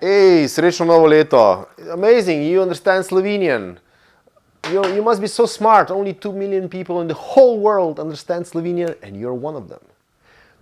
Hey, srečno novo leto. Amazing, you understand Slovenian. You must be so smart. Only 2 million people in the whole world understand Slovenian, and you're one of them.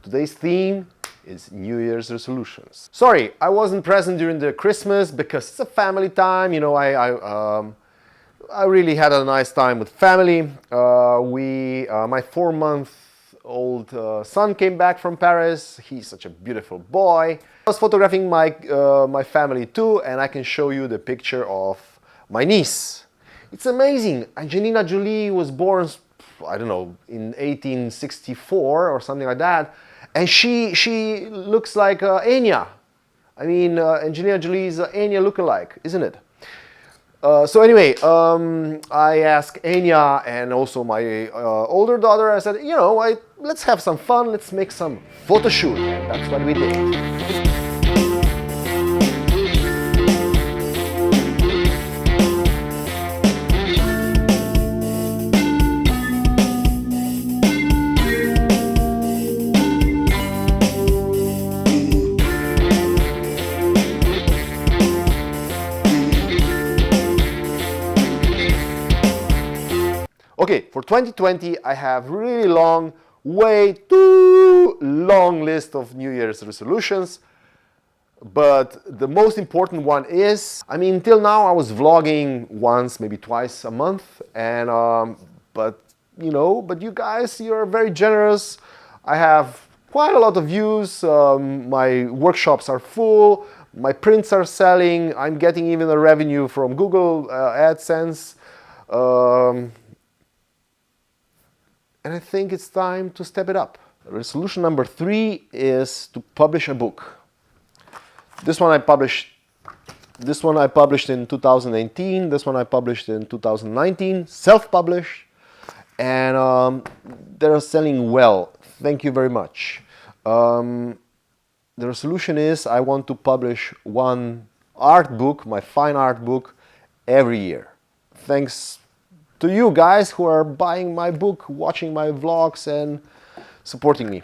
Today's theme is New Year's resolutions. Sorry, I wasn't present during the Christmas because it's a family time. You know, I really had a nice time with family. My 4-month-old son came back from Paris. He's such a beautiful boy. I was photographing my family too, and I can show you the picture of my niece. It's amazing. Angelina Jolie was born, I don't know, in 1864 or something like that, and she looks like Anya. I mean, Angelina Jolie is Anya lookalike, isn't it? So anyway, I asked Anya and also my older daughter, I said, you know, let's have some fun, let's make some photo shoot. And that's what we did. Okay, for 2020, I have really long, way too long list of New Year's resolutions. But the most important one is, I mean, till now I was vlogging once, maybe twice a month. And, but you guys, you're very generous. I have quite a lot of views. My workshops are full. My prints are selling. I'm getting even a revenue from Google AdSense. And I think it's time to step it up. Resolution number 3 is to publish a book. This one I published in 2018. This one I published in 2019, self-published, and they're selling well. Thank you very much. The resolution is I want to publish one art book, my fine art book, every year. Thanks to you guys who are buying my book, watching my vlogs, and supporting me.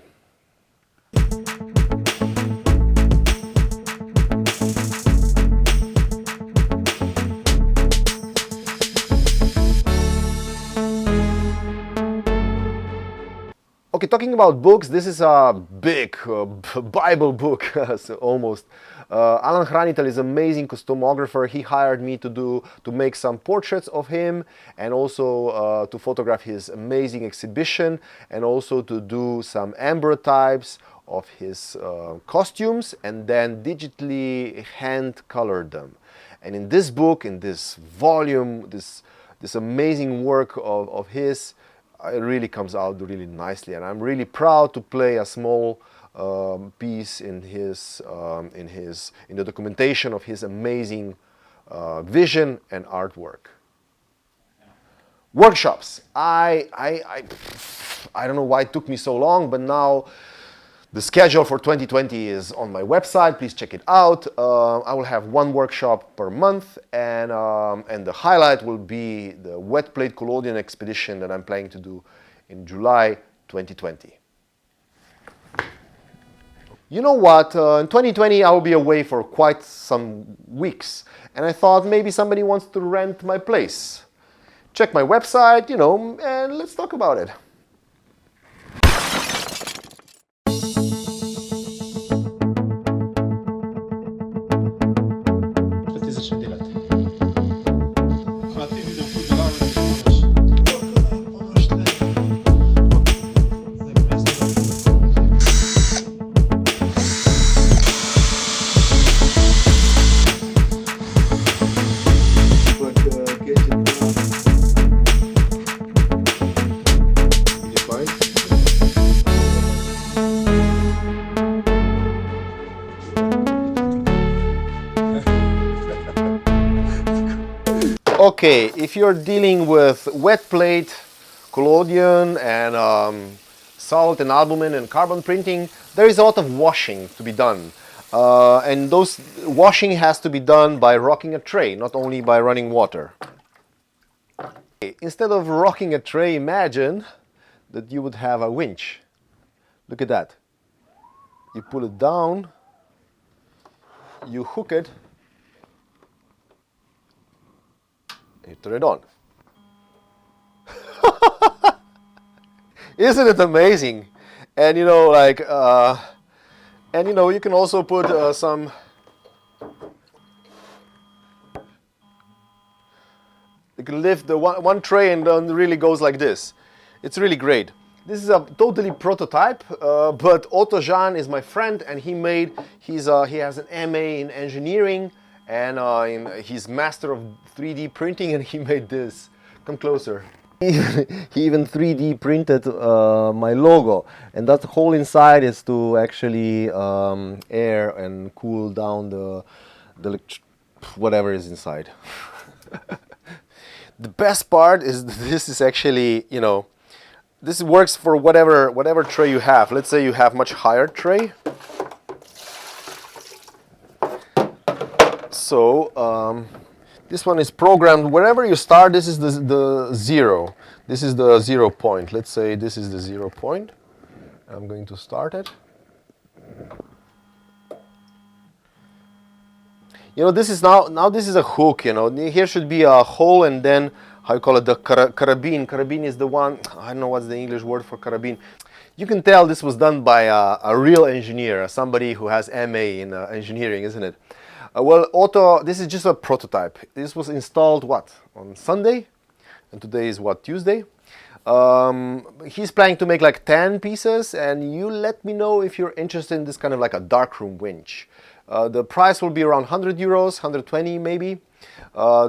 Okay, talking about books, this is a big Bible book, so almost. Alan Hranitel is an amazing costumographer. He hired me to make some portraits of him, and also to photograph his amazing exhibition, and also to do some ambrotypes of his costumes, and then digitally hand colored them. And in this book, in this volume, this amazing work of his, it really comes out really nicely, and I'm really proud to play a small piece in the documentation of his amazing vision and artwork. Workshops. I don't know why it took me so long, but now the schedule for 2020 is on my website. Please check it out. I will have one workshop per month, and the highlight will be the wet plate collodion expedition that I'm planning to do in July 2020. You know what? In 2020 I will be away for quite some weeks, and I thought maybe somebody wants to rent my place. Check my website, and let's talk about it. Gadget. Okay, if you're dealing with wet plate, collodion, and salt and albumin and carbon printing, there is a lot of washing to be done. And those washing has to be done by rocking a tray, not only by running water. Okay, instead of rocking a tray, imagine that you would have a winch. Look at that. You pull it down, you hook it, you turn it on. Isn't it amazing? And you know, like, and you know, you can also put some. You can lift the one tray and then really goes like this. It's really great. This is a totally prototype, but Otto Jahn is my friend, and he has an MA in engineering, and he's master of 3D printing, and he made this. Come closer. He even 3D printed my logo, and that hole inside is to actually air and cool down the whatever is inside. The best part is this is actually, you know, this works for whatever tray you have. Let's say you have much higher tray. So this one is programmed wherever you start. This is the zero. This is the 0 point. Let's say this is the 0 point. I'm going to start it. You know, this is now this is a hook. You know, here should be a hole, and then how you call it, the carabine. Carabine is the one. I don't know what's the English word for carabine. You can tell this was done by a real engineer, somebody who has MA in engineering, isn't it? Well, Otto, this is just a prototype. This was installed, what, on Sunday? And today is what, Tuesday? He's planning to make like 10 pieces, and you let me know if you're interested in this kind of like a darkroom winch. The price will be around 100 euros, 120 maybe.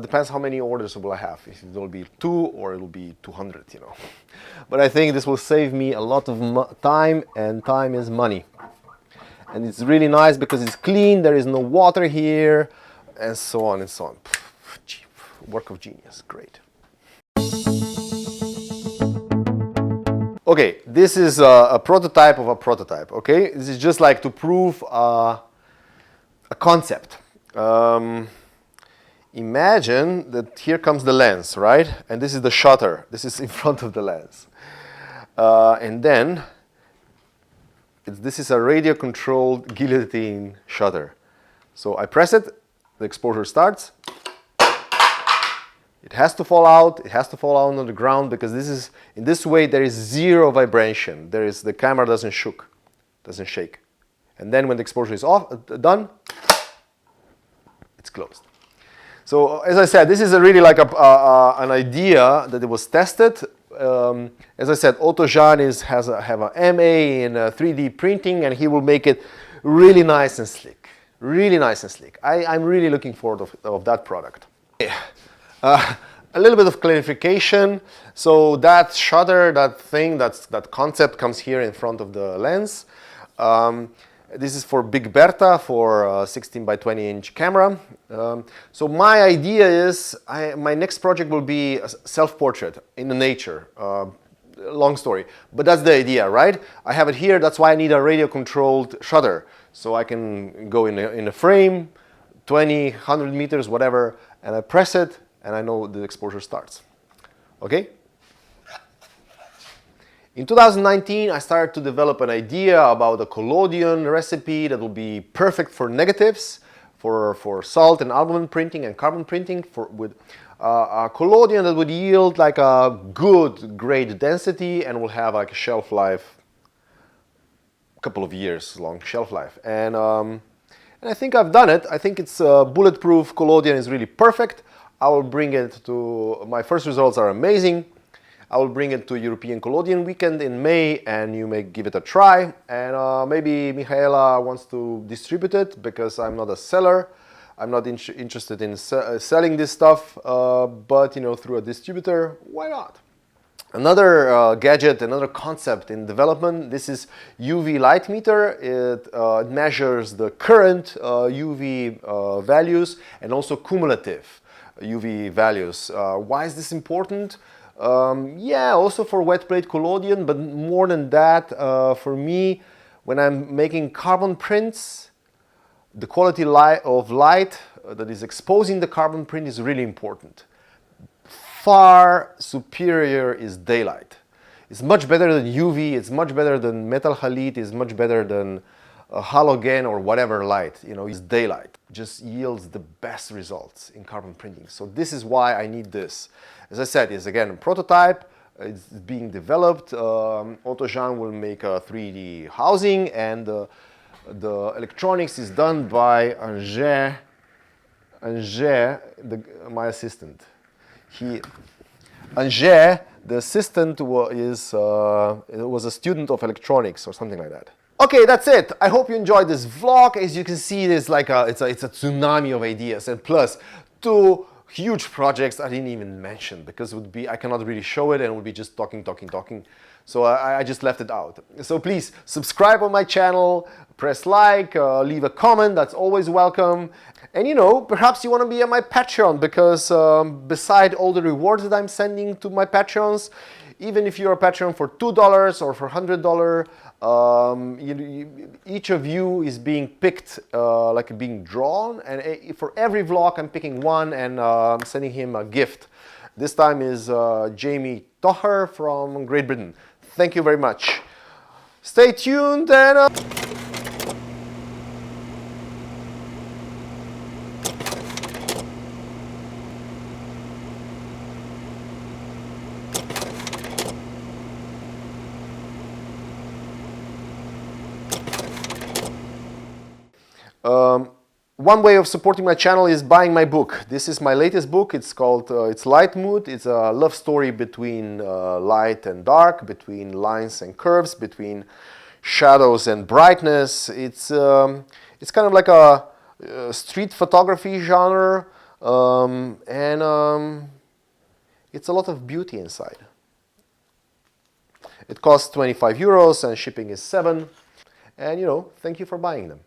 Depends how many orders will I have. If it will be 2 or it will be 200, you know. But I think this will save me a lot of time, and time is money. And it's really nice because it's clean, there is no water here, and so on and so on. Work of genius, great. Okay, this is a prototype of a prototype, okay? This is just like to prove a concept. Imagine that here comes the lens, right? And this is the shutter. This is in front of the lens. And then this is a radio-controlled guillotine shutter. So I press it, the exposure starts. It has to fall out. It has to fall out on the ground because this is, in this way, there is zero vibration. The camera doesn't shake. And then when the exposure is done, it's closed. So as I said, this is really like an idea that it was tested. As I said, Otto Jahn have an MA in 3D printing, and he will make it really nice and slick. Really nice and slick. I'm really looking forward of that product. A little bit of clarification. So that shutter, that concept comes here in front of the lens. This is for Big Bertha, for 16 by 20 inch camera. So my idea is, my next project will be a self-portrait in the nature. Long story, but that's the idea, right? I have it here, that's why I need a radio-controlled shutter. So I can go in a frame, 20, 100 meters, whatever, and I press it, and I know the exposure starts. Okay? In 2019, I started to develop an idea about a collodion recipe that will be perfect for negatives, for salt and albumin printing and carbon printing, with a collodion that would yield like a good grade density and will have like a shelf life, a couple of years long shelf life. And I think I've done it. I think it's bulletproof collodion is really perfect. I will bring it to, my first results are amazing. I will bring it to European Collodion Weekend in May, and you may give it a try. And maybe Michaela wants to distribute it because I'm not a seller. I'm not interested in selling this stuff, but you know, through a distributor, why not? Another gadget, another concept in development. This is UV light meter. It measures the current UV values and also cumulative. UV values. Why is this important? Yeah, also for wet plate collodion, but more than that, for me, when I'm making carbon prints, the quality of light that is exposing the carbon print is really important. Far superior is daylight. It's much better than UV, it's much better than metal halide, it's much better than halogen or whatever light. You know, it's daylight. Just yields the best results in carbon printing. So this is why I need this. As I said, it's again a prototype. It's being developed. AutoJean will make a 3D housing, and the electronics is done by Anže, my assistant. Anže, the assistant, was a student of electronics or something like that. Okay, that's it. I hope you enjoyed this vlog. As you can see, it's a tsunami of ideas, and plus 2 huge projects I didn't even mention because I cannot really show it and it would be just talking. So I just left it out. So please subscribe on my channel, press like, leave a comment, that's always welcome. And you know, perhaps you want to be on my Patreon because beside all the rewards that I'm sending to my Patreons, even if you're a Patreon for $2 or for $100, each of you is being picked, like being drawn, and for every vlog I'm picking one and I'm sending him a gift. This time is Jamie Toher from Great Britain. Thank you very much. Stay tuned and... one way of supporting my channel is buying my book. This is my latest book. It's called it's Light Mood. It's a love story between light and dark, between lines and curves, between shadows and brightness. It's kind of like a street photography genre, and it's a lot of beauty inside. It costs 25 euros and shipping is 7. And you know, thank you for buying them.